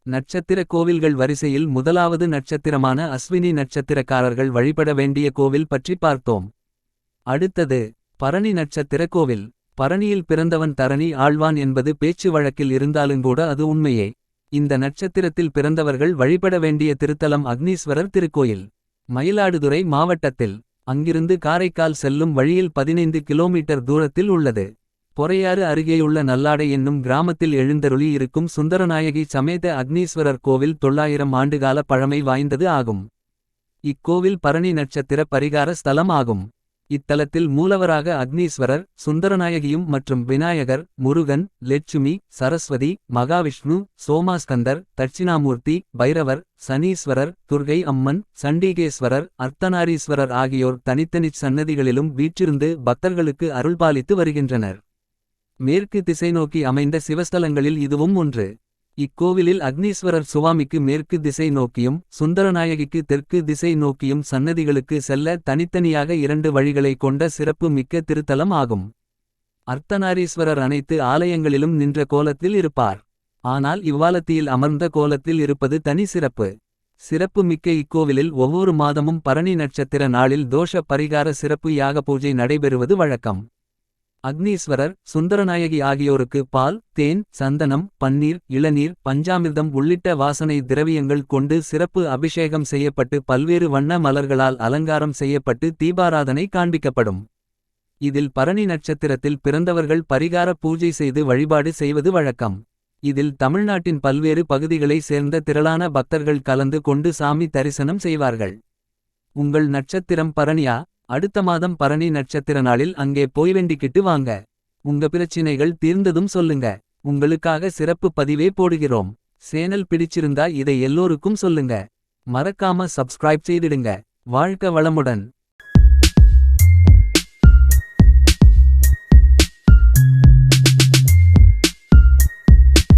நட்சத்திர கோவில்கள் வரிசையில் முதலாவது நட்சத்திரமான அஸ்வினி நட்சத்திரக்காரர்கள் வழிபட வேண்டிய கோவில் பற்றி பார்த்தோம். அடுத்தது பரணி நட்சத்திர கோவில். பரணியில் பிறந்தவன் தரணி ஆழ்வான் என்பது பேச்சு வழக்கில் இருந்தாலுங்கூட அது உண்மையே. இந்த நட்சத்திரத்தில் பிறந்தவர்கள் வழிபட வேண்டிய திருத்தலம் அக்னீஸ்வரர் திருக்கோயில். மயிலாடுதுறை மாவட்டத்தில். அங்கிருந்து காரைக்கால் செல்லும் வழியில் 15 கிலோமீட்டர் தூரத்தில் உள்ளது. பொறையாறு அருகேயுள்ள நல்லாடை என்னும் கிராமத்தில் எழுந்தருளி இருக்கும் சுந்தரநாயகி சமேத அக்னீஸ்வரர் கோவில் 900 ஆண்டுகால பழமை வாய்ந்தது ஆகும். இக்கோவில் பரணி நட்சத்திர பரிகார ஸ்தலம் ஆகும். இத்தலத்தில் மூலவராக அக்னீஸ்வரர், சுந்தரநாயகியும் மற்றும் விநாயகர், முருகன், லட்சுமி, சரஸ்வதி, மகாவிஷ்ணு, சோமாஸ்கந்தர், தட்சிணாமூர்த்தி, பைரவர், சனீஸ்வரர், துர்கை அம்மன், சண்டீகேஸ்வரர், அர்த்தநாரீஸ்வரர் ஆகியோர் தனித்தனிச் சன்னதிகளிலும் வீற்றிருந்து பக்தர்களுக்கு அருள்பாலித்து வருகின்றனர். மேற்கு திசை நோக்கி அமைந்த சிவஸ்தலங்களில் இதுவும் ஒன்று. இக்கோவிலில் அக்னீஸ்வரர் சுவாமிக்கு மேற்கு திசை நோக்கியும் சுந்தரநாயகிக்கு தெற்கு திசை நோக்கியும் சன்னதிகளுக்கு செல்ல தனித்தனியாக 2 வழிகளை கொண்ட சிறப்பு மிக்க திருத்தலம் ஆகும். அர்த்தநாரீஸ்வரர் அனைத்து ஆலயங்களிலும் நின்ற கோலத்தில் இருப்பார். ஆனால் இவ்வாலத்தியில் அமர்ந்த கோலத்தில் இருப்பது தனி சிறப்பு. சிறப்பு மிக்க இக்கோவிலில் ஒவ்வொரு மாதமும் பரணி நட்சத்திர நாளில் தோஷ பரிகார சிறப்பு யாக பூஜை நடைபெறுவது வழக்கம். அக்னீஸ்வரர், சுந்தரநாயகி ஆகியோருக்கு பால், தேன், சந்தனம், பன்னீர், இளநீர், பஞ்சாமிர்தம் உள்ளிட்ட வாசனை திரவியங்கள் கொண்டு சிறப்பு அபிஷேகம் செய்யப்பட்டு பல்வேறு வண்ண மலர்களால் அலங்காரம் செய்யப்பட்டு தீபாராதனை காண்பிக்கப்படும். இதில் பரணி நட்சத்திரத்தில் பிறந்தவர்கள் பரிகார பூஜை செய்து வழிபாடு செய்வது வழக்கம். இதில் தமிழ்நாட்டின் பல்வேறு பகுதிகளை சேர்ந்த திரளான பக்தர்கள் கலந்து கொண்டு சாமி தரிசனம் செய்வார்கள். உங்கள் நட்சத்திரம் பரணியா? அடுத்த மாதம் பரணி நட்சத்திர நாளில் அங்கே போய் வேண்டிக்கிட்டு வாங்க. உங்க பிரச்சினைகள் தீர்ந்ததும் சொல்லுங்க. உங்களுக்காக சிறப்பு பதிவே போடுகிறோம். சேனல் பிடிச்சிருந்தா இதை எல்லோருக்கும் சொல்லுங்க. மறக்காம சப்ஸ்கிரைப் செய்திடுங்க. வாழ்க வளமுடன்.